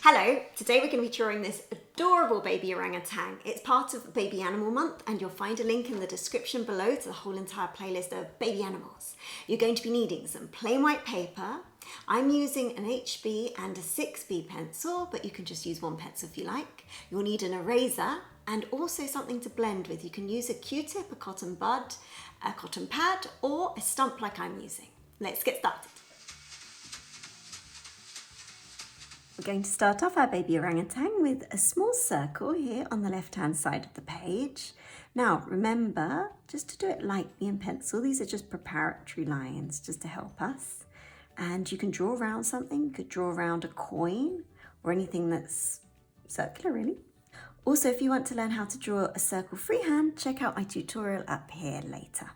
Hello, today we're going to be drawing this adorable baby orangutan. It's part of Baby Animal Month and you'll find a link in the description below to the whole entire playlist of baby animals. You're going to be needing some plain white paper. I'm using an HB and a 6B pencil, but you can just use one pencil if you like. You'll need an eraser and also something to blend with. You can use a Q-tip, a cotton bud, a cotton pad, or a stump like I'm using. Let's get started. We're going to start off our baby orangutan with a small circle here on the left-hand side of the page. Now, remember, just to do it lightly in pencil, these are just preparatory lines just to help us. And you can draw around something. You could draw around a coin or anything that's circular, really. Also, if you want to learn how to draw a circle freehand, check out my tutorial up here later.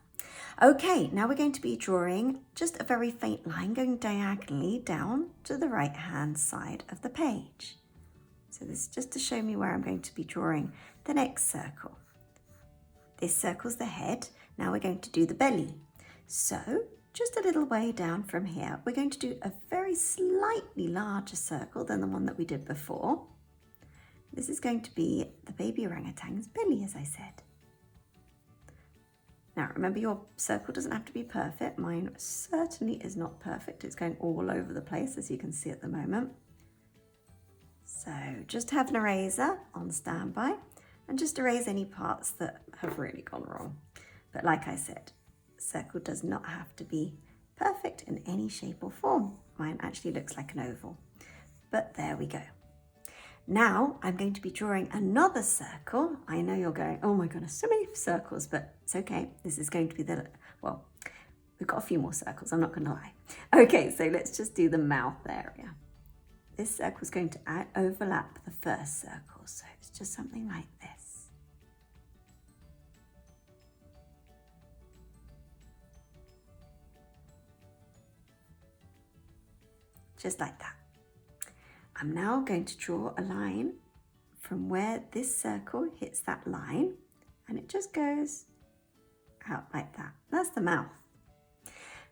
Okay, now we're going to be drawing just a very faint line going diagonally down to the right-hand side of the page. So this is just to show me where I'm going to be drawing the next circle. This circle's the head. Now we're going to do the belly. So just a little way down from here, we're going to do a very slightly larger circle than the one that we did before. This is going to be the baby orangutan's belly, as I said. Now remember, your circle doesn't have to be perfect. Mine certainly is not perfect. It's going all over the place, as you can see at the moment. So just have an eraser on standby and just erase any parts that have really gone wrong. But like I said, the circle does not have to be perfect in any shape or form. Mine actually looks like an oval, but there we go. Now I'm going to be drawing another circle. I know you're going, oh my goodness, so many circles, but it's okay. This is going to be well, we've got a few more circles, I'm not going to lie. Okay, so let's just do the mouth area. This circle is going to overlap the first circle, so it's just something like this. Just like that. I'm now going to draw a line from where this circle hits that line, and it just goes out like that. That's the mouth.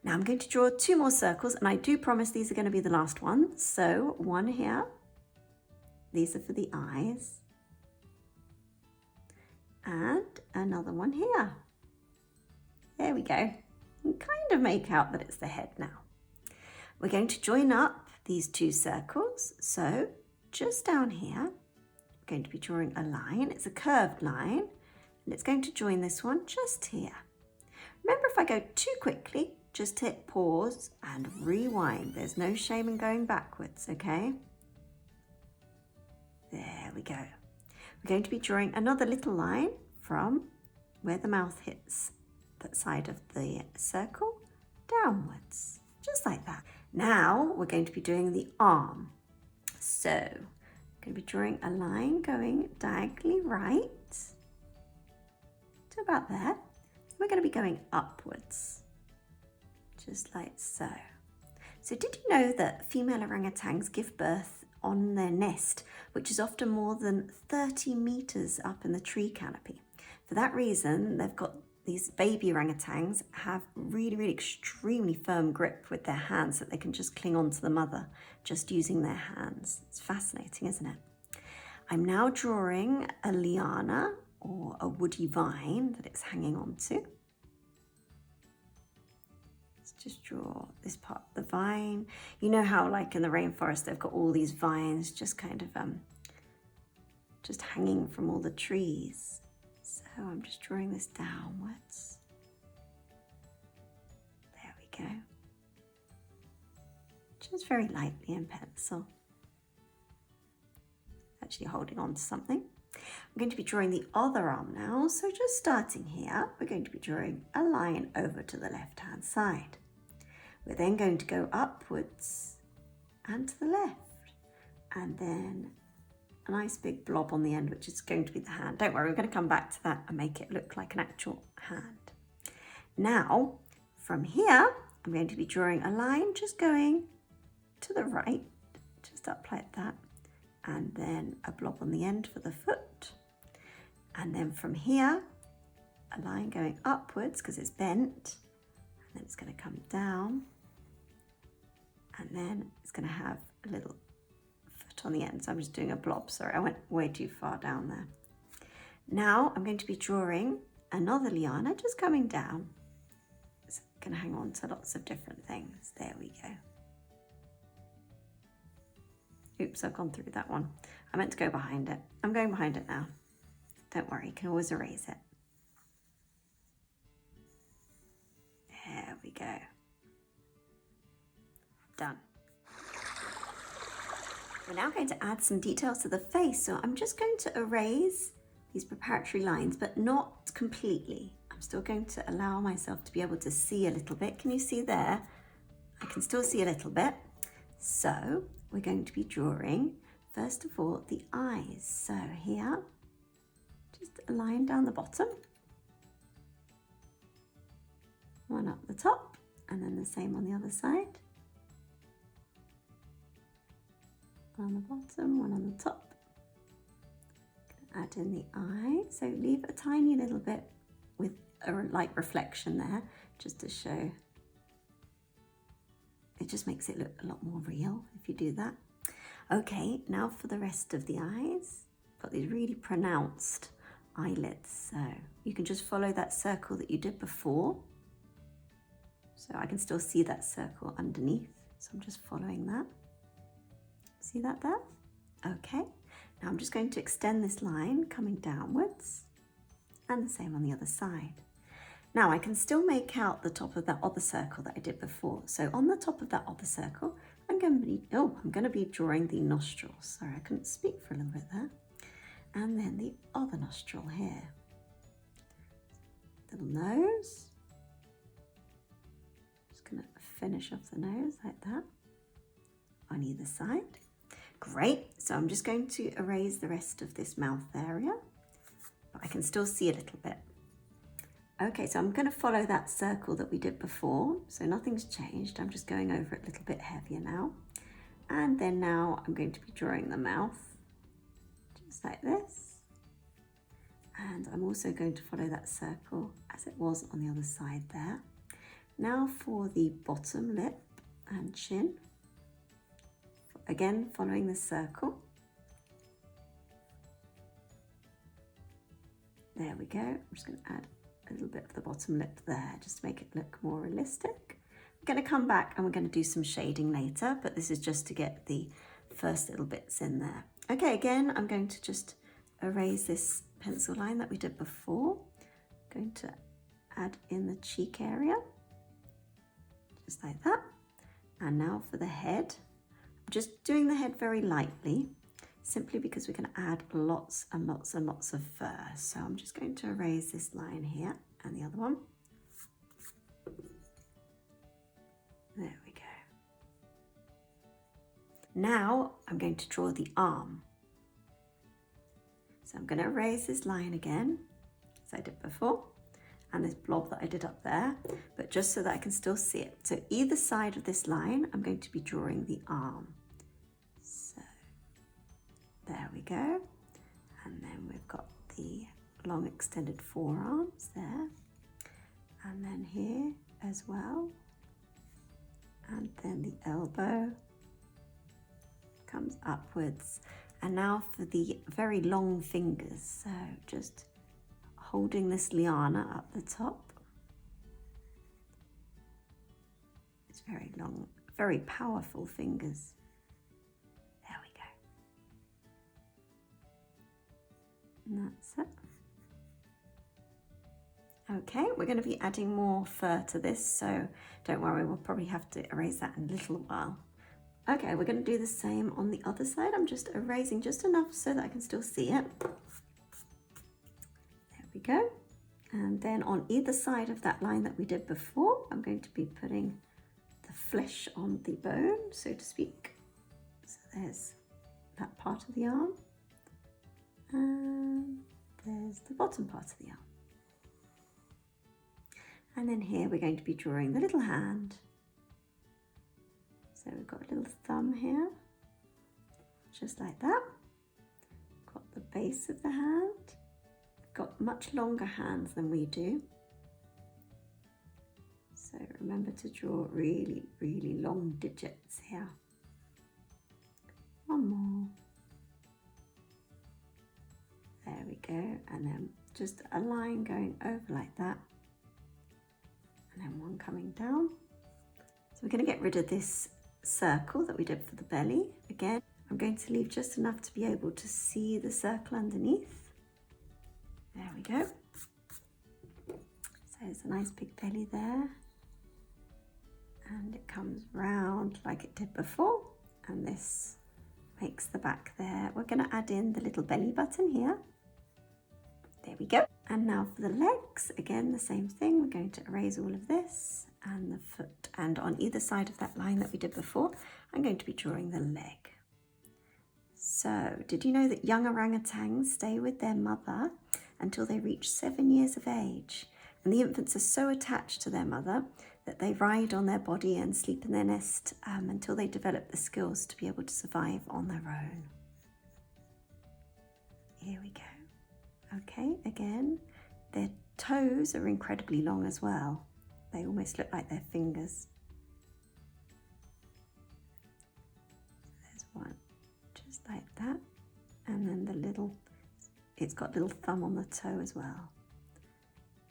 Now I'm going to draw two more circles, and I do promise these are going to be the last ones. So one here, these are for the eyes, and another one here. There we go. You can kind of make out that it's the head now. We're going to join up these two circles. So just down here, I'm going to be drawing a line. It's a curved line, and it's going to join this one just here. Remember, if I go too quickly, just hit pause and rewind. There's no shame in going backwards, okay? There we go. We're going to be drawing another little line from where the mouth hits that side of the circle downwards, just like that. Now we're going to be doing the arm. So I'm going to be drawing a line going diagonally right to about there. We're going to be going upwards, just like so. So did you know that female orangutans give birth on their nest, which is often more than 30 meters up in the tree canopy? For that reason, these baby orangutans have really extremely firm grip with their hands, that they can just cling on to the mother just using their hands. It's fascinating, isn't it? I'm now drawing a liana, or a woody vine that it's hanging onto. Let's just draw this part of the vine. You know how, like in the rainforest, they've got all these vines just kind of just hanging from all the trees. So I'm just drawing this downwards. There we go. Just very lightly in pencil. Actually holding on to something. I'm going to be drawing the other arm now. So just starting here, we're going to be drawing a line over to the left-hand side. We're then going to go upwards and to the left. And then a nice big blob on the end, which is going to be the hand. Don't worry, we're going to come back to that and make it look like an actual hand. Now, from here, I'm going to be drawing a line just going to the right, just up like that. And then a blob on the end for the foot. And then from here, a line going upwards because it's bent. And then it's going to come down. And then it's going to have a little foot notched on the end, so I'm just doing a blob. Sorry, I went way too far down there. Now I'm going to be drawing another liana just coming down. It's going to hang on to lots of different things. There we go. Oops, I've gone through that one. I meant to go behind it. I'm going behind it now. Don't worry, you can always erase it. There we go. Done. We're now going to add some details to the face, so I'm just going to erase these preparatory lines, but not completely. I'm still going to allow myself to be able to see a little bit. Can you see there? I can still see a little bit. So we're going to be drawing, first of all, the eyes. So here, just a line down the bottom, one up the top, and then the same on the other side. One on the bottom, one on the top. Add in the eye, so leave a tiny little bit with a light reflection there, just to show. It just makes it look a lot more real if you do that. Okay, now for the rest of the eyes. Got these really pronounced eyelids, so you can just follow that circle that you did before. So I can still see that circle underneath, so I'm just following that. See that there? Okay, now I'm just going to extend this line coming downwards, and the same on the other side. Now I can still make out the top of that other circle that I did before. So on the top of that other circle, I'm going to be drawing the nostrils. Sorry, I couldn't speak for a little bit there. And then the other nostril here. Little nose. Just going to finish off the nose like that on either side. Great, so I'm just going to erase the rest of this mouth area, but I can still see a little bit. Okay, so I'm going to follow that circle that we did before, so nothing's changed. I'm just going over it a little bit heavier now. And then now I'm going to be drawing the mouth, just like this. And I'm also going to follow that circle as it was on the other side there. Now for the bottom lip and chin. Again, following the circle. There we go. I'm just going to add a little bit of the bottom lip there, just to make it look more realistic. I'm going to come back and we're going to do some shading later, but this is just to get the first little bits in there. Okay, again, I'm going to just erase this pencil line that we did before. I'm going to add in the cheek area, just like that. And now for the head. Just doing the head very lightly, simply because we're going to add lots and lots and lots of fur. So I'm just going to erase this line here and the other one. There we go. Now I'm going to draw the arm. So I'm going to erase this line again, as I did before, and this blob that I did up there, but just so that I can still see it. So either side of this line, I'm going to be drawing the arm. So there we go. And then we've got the long extended forearms there. And then here as well. And then the elbow comes upwards. And now for the very long fingers. So just holding this liana up the top. It's very long, very powerful fingers. There we go. And that's it. Okay, we're going to be adding more fur to this, so don't worry, we'll probably have to erase that in a little while. Okay, we're going to do the same on the other side. I'm just erasing just enough so that I can still see it. We go, and then on either side of that line that we did before, I'm going to be putting the flesh on the bone, so to speak. So there's that part of the arm, and there's the bottom part of the arm. And then here we're going to be drawing the little hand. So we've got a little thumb here, just like that. Got the base of the hand. Got much longer hands than we do, so remember to draw really, really long digits here. One more. go, and then just a line going over like that, and then one coming down. So we're going to get rid of this circle that we did for the belly. Again, I'm going to leave just enough to be able to see the circle underneath. There we go. So it's a nice big belly there. And it comes round like it did before. And this makes the back there. We're going to add in the little belly button here. There we go. And now for the legs, again, the same thing. We're going to erase all of this and the foot. And on either side of that line that we did before, I'm going to be drawing the leg. So, did you know that young orangutans stay with their mother until they reach 7 years of age? And the infants are so attached to their mother that they ride on their body and sleep in their nest until they develop the skills to be able to survive on their own. Here we go. Okay, again, their toes are incredibly long as well. They almost look like their fingers. There's one, just like that. And then the little, it's got a little thumb on the toe as well.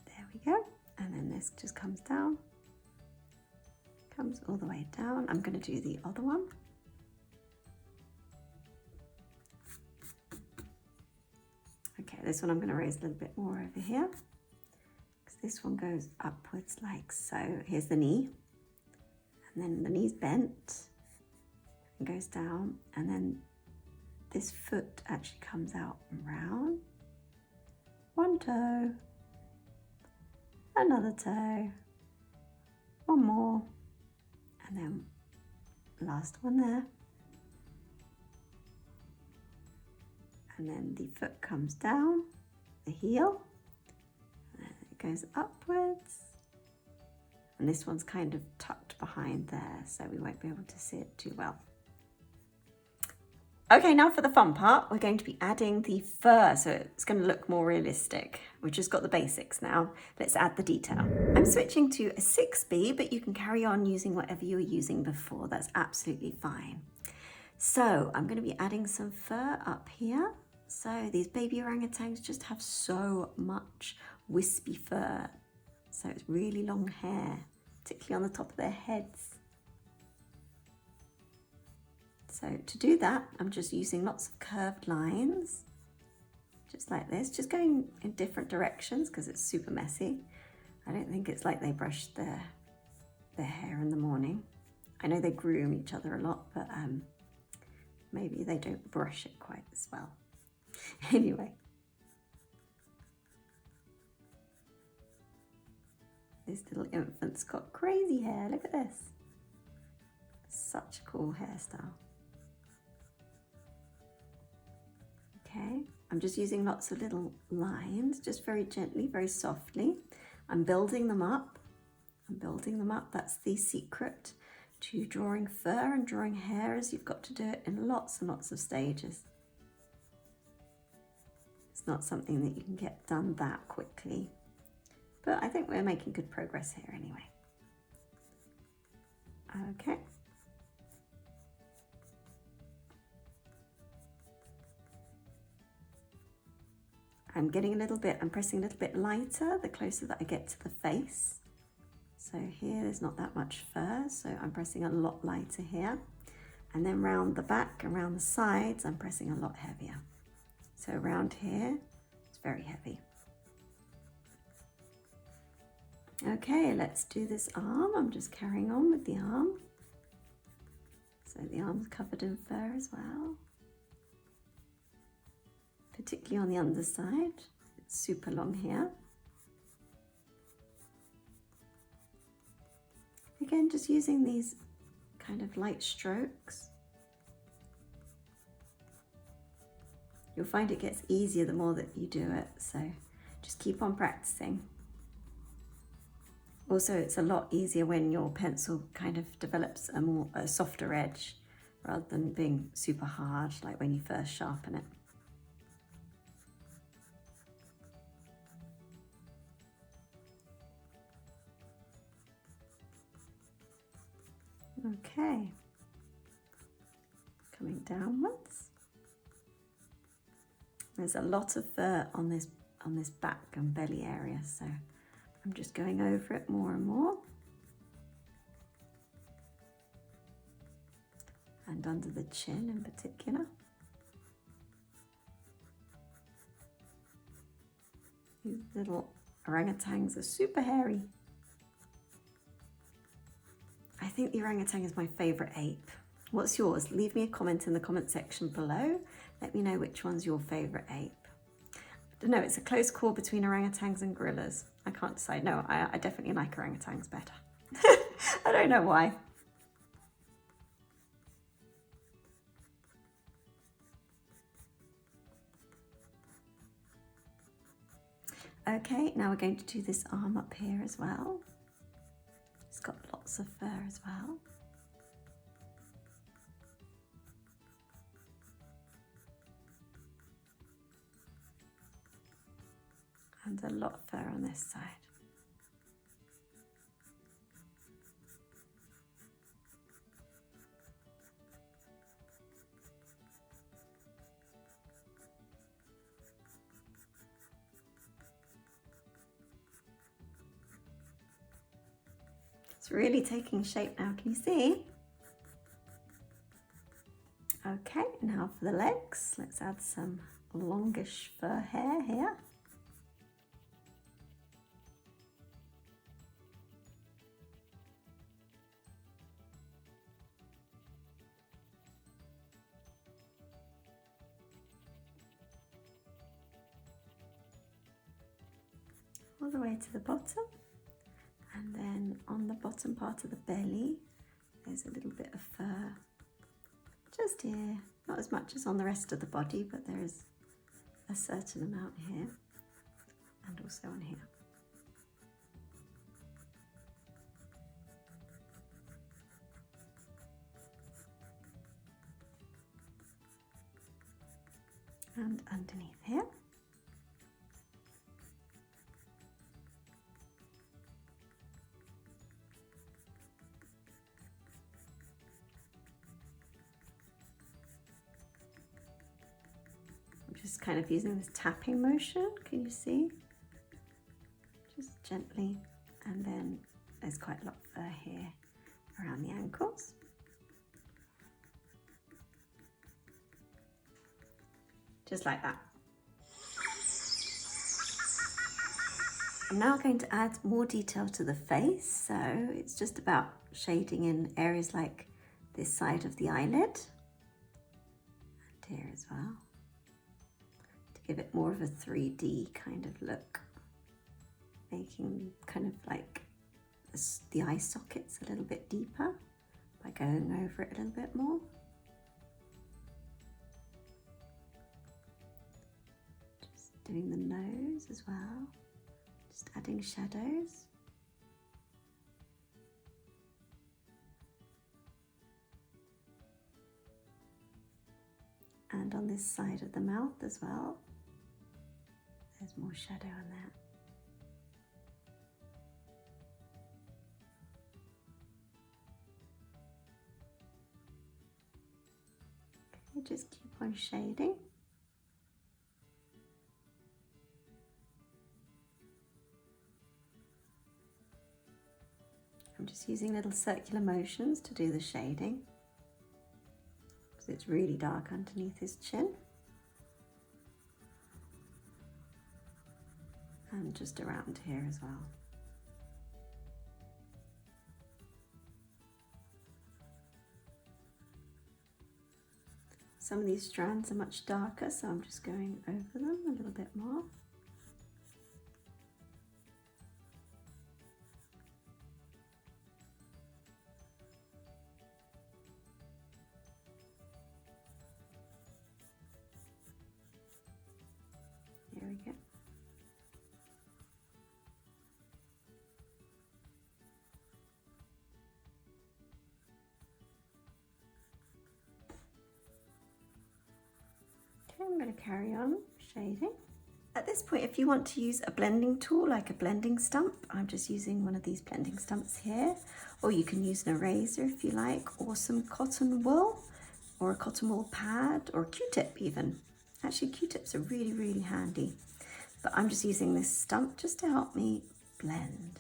There we go. And then this just comes down. Comes all the way down. I'm going to do the other one. Okay, this one I'm going to raise a little bit more over here, because this one goes upwards like so. Here's the knee, and then the knee's bent and goes down, and then this foot actually comes out and round. One toe, another toe, one more, and then last one there. And then the foot comes down, the heel, and then it goes upwards. And this one's kind of tucked behind there, so we won't be able to see it too well. Okay, now for the fun part, we're going to be adding the fur, so it's going to look more realistic. We've just got the basics now. Let's add the detail. I'm switching to a 6B, but you can carry on using whatever you were using before. That's absolutely fine. So I'm going to be adding some fur up here. So these baby orangutans just have so much wispy fur. So it's really long hair, particularly on the top of their heads. So to do that, I'm just using lots of curved lines, just like this, just going in different directions because it's super messy. I don't think it's like they brush their hair in the morning. I know they groom each other a lot, but maybe they don't brush it quite as well. Anyway, this little infant's got crazy hair. Look at this. Such a cool hairstyle. Okay, I'm just using lots of little lines, just very gently, very softly. I'm building them up. That's the secret to drawing fur and drawing hair, is you've got to do it in lots and lots of stages. It's not something that you can get done that quickly, but I think we're making good progress here anyway. Okay. I'm pressing a little bit lighter the closer that I get to the face. So here there's not that much fur, so I'm pressing a lot lighter here. And then round the back, around the sides, I'm pressing a lot heavier. So around here, it's very heavy. Okay, let's do this arm. I'm just carrying on with the arm. So the arm's covered in fur as well. Particularly on the underside, it's super long here. Again, just using these kind of light strokes. You'll find it gets easier the more that you do it, so just keep on practicing. Also, it's a lot easier when your pencil kind of develops a softer edge rather than being super hard like when you first sharpen it. Okay, coming downwards. There's a lot of fur on this back and belly area, so I'm just going over it more and more. And under the chin in particular. These little orangutans are super hairy. I think the orangutan is my favourite ape. What's yours? Leave me a comment in the comment section below. Let me know which one's your favourite ape. I don't know, it's a close call between orangutans and gorillas. I can't decide. No, I definitely like orangutans better. I don't know why. Okay, now we're going to do this arm up here as well. It's got lots of fur as well. And a lot of fur on this side. It's really taking shape now, can you see? Okay, now for the legs, let's add some longish fur hair here. All the way to the bottom, and then on the bottom part of the belly there's a little bit of fur just here, not as much as on the rest of the body, but there is a certain amount here and also on here. And underneath here. Just kind of using this tapping motion, can you see? Just gently, and then there's quite a lot of fur here around the ankles. Just like that. I'm now going to add more detail to the face, so it's just about shading in areas like this side of the eyelid and here as well. Give it more of a 3D kind of look, making kind of like the eye sockets a little bit deeper by going over it a little bit more. Just doing the nose as well, just adding shadows. And on this side of the mouth as well. There's more shadow on that. Okay, just keep on shading. I'm just using little circular motions to do the shading, because it's really dark underneath his chin. And just around here as well. Some of these strands are much darker, so I'm just going over them a little bit more. There we go. I'm going to carry on shading. At this point, if you want to use a blending tool like a blending stump, I'm just using one of these blending stumps here, or you can use an eraser if you like, or some cotton wool, or a cotton wool pad, or a Q-tip even. Actually, Q-tips are really, really handy, but I'm just using this stump just to help me blend.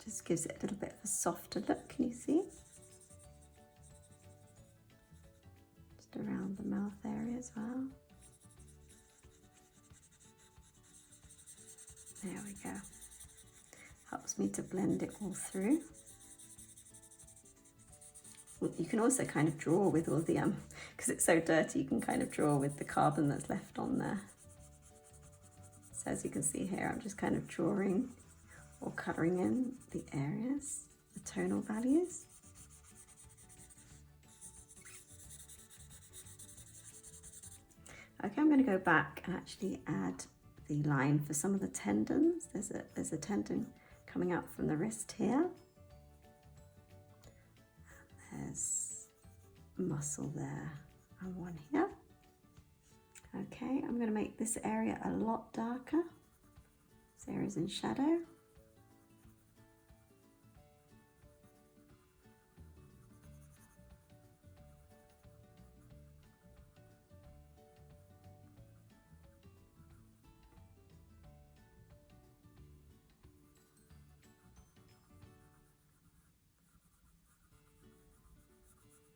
Just gives it a little bit of a softer look, can you see? Just around the mouth area as well. There we go. Helps me to blend it all through. You can also kind of draw with all the, because it's so dirty, you can kind of draw with the carbon that's left on there. So as you can see here, I'm just kind of drawing or colouring in the areas, the tonal values. Okay, I'm going to go back and actually add the line for some of the tendons. There's a tendon coming out from the wrist here. There's muscle there and one here. Okay, I'm going to make this area a lot darker. This area's in shadow.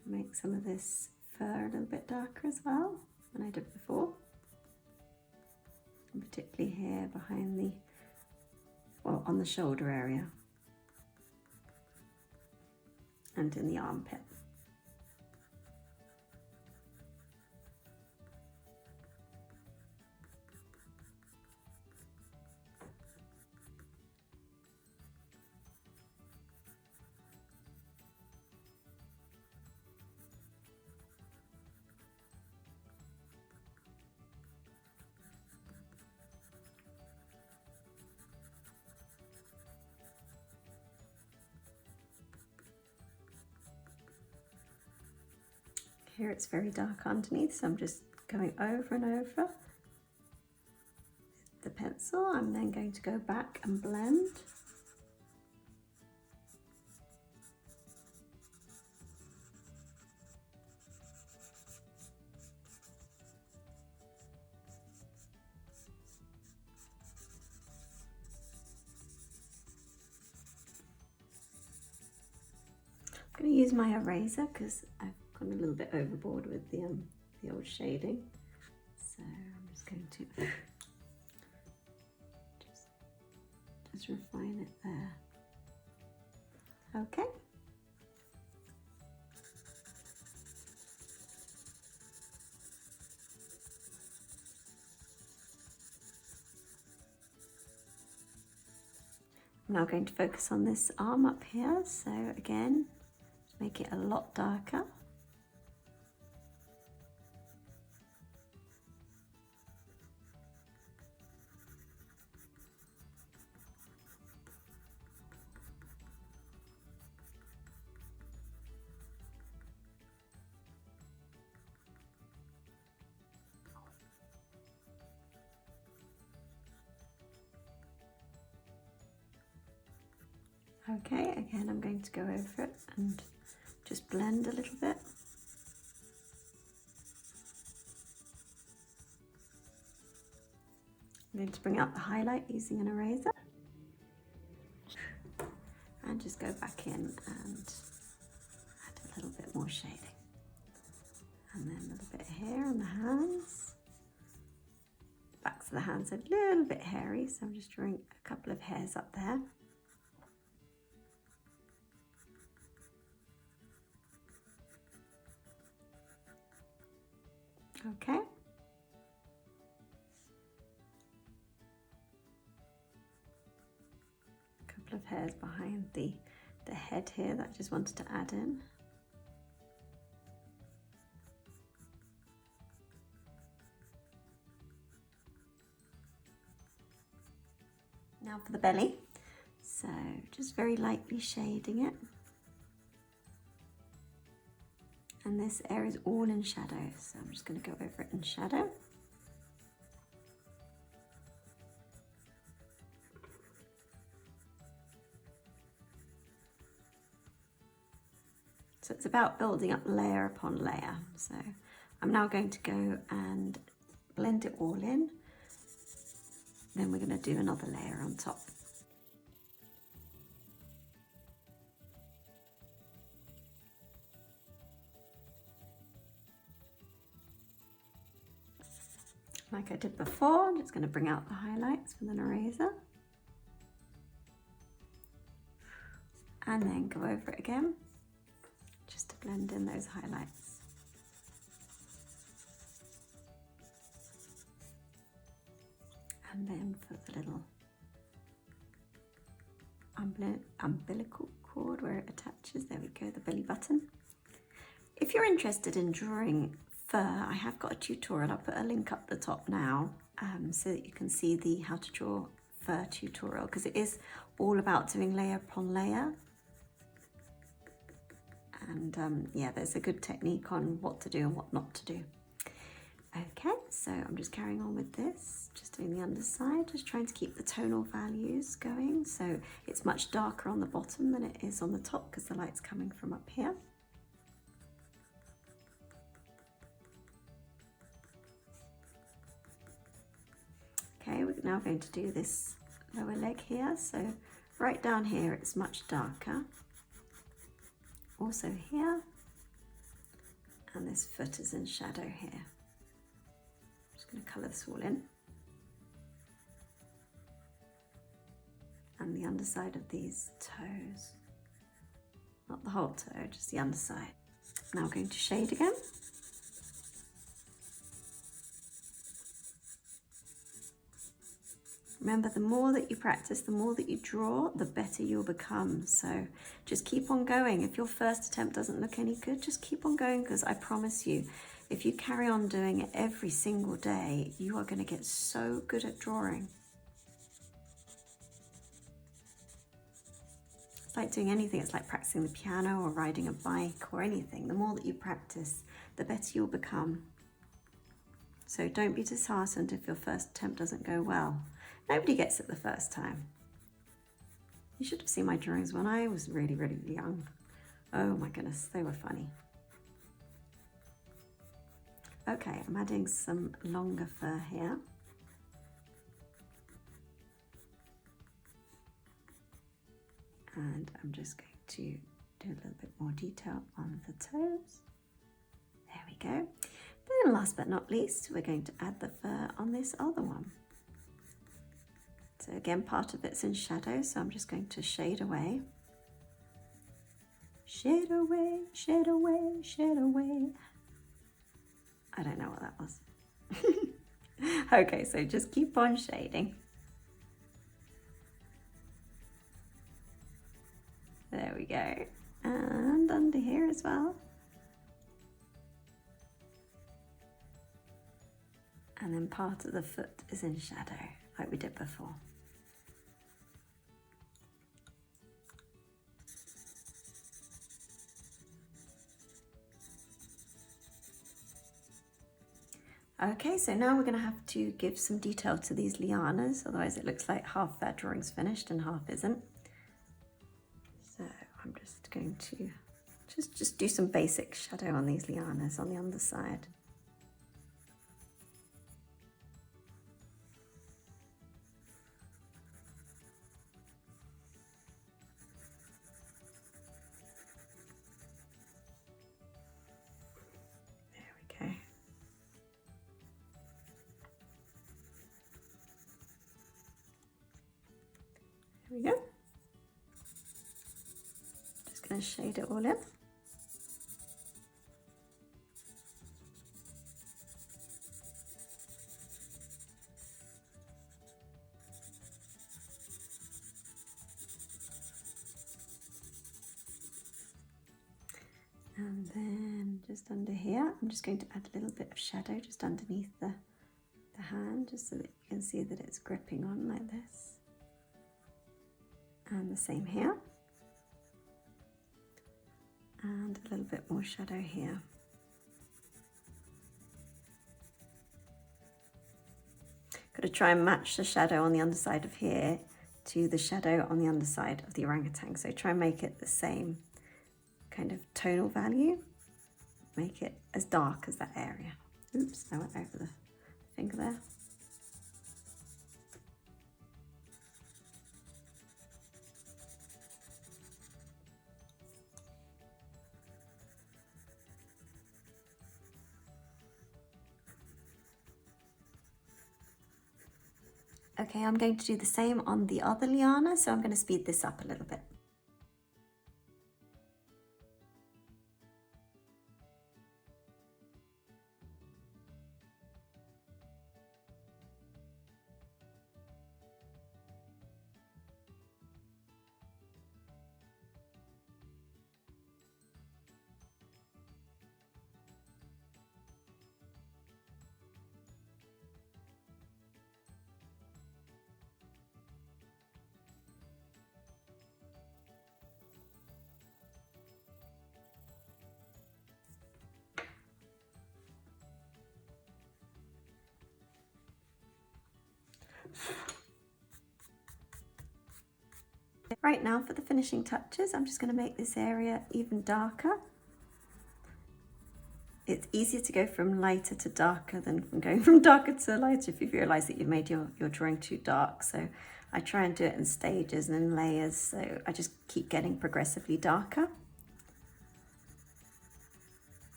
Make some of this fur a little bit darker as well than I did before. And particularly here behind the, well, on the shoulder area and in the armpit. Here it's very dark underneath, so I'm just going over and over the pencil. I'm then going to go back and blend. I'm going to use my eraser because I've gone a little bit overboard with the old shading. So I'm just going to just refine it there. Okay. I'm now going to focus on this arm up here. So again, make it a lot darker. Okay, again I'm going to go over it and just blend a little bit. I'm going to bring out the highlight using an eraser and just go back in and add a little bit more shading. And then a little bit here on the hands. Backs of the hands are a little bit hairy, so I'm just drawing a couple of hairs up there. Okay. A couple of hairs behind the head here that I just wanted to add in. Now for the belly. So just very lightly shading it. And this area is all in shadow, so I'm just going to go over it in shadow. So it's about building up layer upon layer. So I'm now going to go and blend it all in. Then we're going to do another layer on top. Like I did before, I'm just going to bring out the highlights with an eraser. And then go over it again, just to blend in those highlights. And then for the little umbilical cord where it attaches, there we go, the belly button. If you're interested in drawing fur, I have got a tutorial. I'll put a link up the top now so that you can see the how to draw fur tutorial, because it is all about doing layer upon layer. And yeah, there's a good technique on what to do and what not to do. Okay, so I'm just carrying on with this, just doing the underside, just trying to keep the tonal values going. So it's much darker on the bottom than it is on the top because the light's coming from up here. Okay, we're now going to do this lower leg here. So right down here, it's much darker. Also here, and this foot is in shadow here. I'm just going to colour this all in. And the underside of these toes, not the whole toe, just the underside. Now I'm going to shade again. Remember, the more that you practice, the more that you draw, the better you'll become. So just keep on going. If your first attempt doesn't look any good, just keep on going, because I promise you, if you carry on doing it every single day, you are going to get so good at drawing. It's like doing anything. It's like practicing the piano or riding a bike or anything. The more that you practice, the better you'll become. So don't be disheartened if your first attempt doesn't go well. Nobody gets it the first time. You should have seen my drawings when I was really, really young. Oh my goodness, they were funny. Okay, I'm adding some longer fur here. And I'm just going to do a little bit more detail on the toes. There we go. Then last but not least, we're going to add the fur on this other one. So again, part of it's in shadow, so I'm just going to shade away. Shade away, shade away, shade away. I don't know what that was. Okay, so just keep on shading. There we go. And under here as well. And then part of the foot is in shadow, like we did before. Okay, so now we're going to have to give some detail to these lianas, otherwise it looks like half that drawing's finished and half isn't. So I'm just going to just do some basic shadow on these lianas on the underside. There we go. Just going to shade it all in. And then just under here, I'm just going to add a little bit of shadow just underneath the hand, just so that you can see that it's gripping on like this. And the same here. And a little bit more shadow here. Got to try and match the shadow on the underside of here to the shadow on the underside of the orangutan. So try and make it the same kind of tonal value. Make it as dark as that area. Oops, I went over the finger there. Okay, I'm going to do the same on the other liana, so I'm going to speed this up a little bit. Right now for the finishing touches, I'm just going to make this area even darker. It's easier to go from lighter to darker than from going from darker to lighter if you realise that you've made your drawing too dark. So I try and do it in stages and in layers, so I just keep getting progressively darker.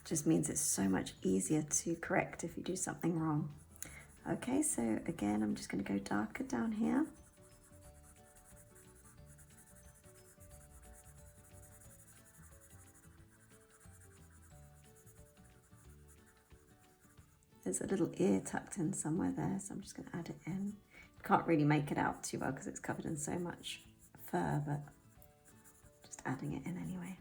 Just means it's so much easier to correct if you do something wrong. Okay, so again, I'm just going to go darker down here. There's a little ear tucked in somewhere there, so I'm just going to add it in. Can't really make it out too well because it's covered in so much fur, but just adding it in anyway.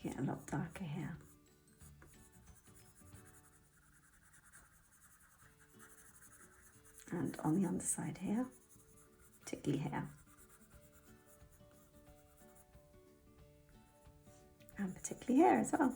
Make it a lot darker here. And on the underside here, particularly here. And particularly here as well.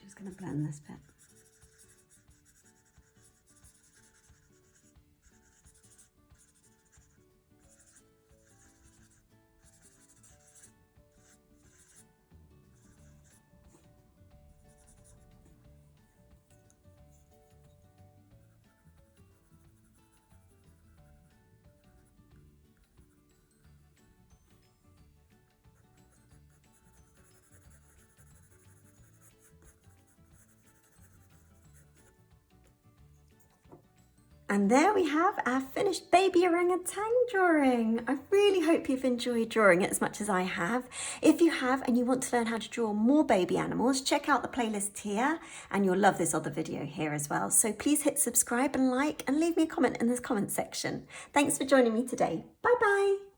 Just going to blend this bit. And there we have our finished baby orangutan drawing. I really hope you've enjoyed drawing it as much as I have. If you have and you want to learn how to draw more baby animals, check out the playlist here and you'll love this other video here as well. So please hit subscribe and like and leave me a comment in the comment section. Thanks for joining me today. Bye bye.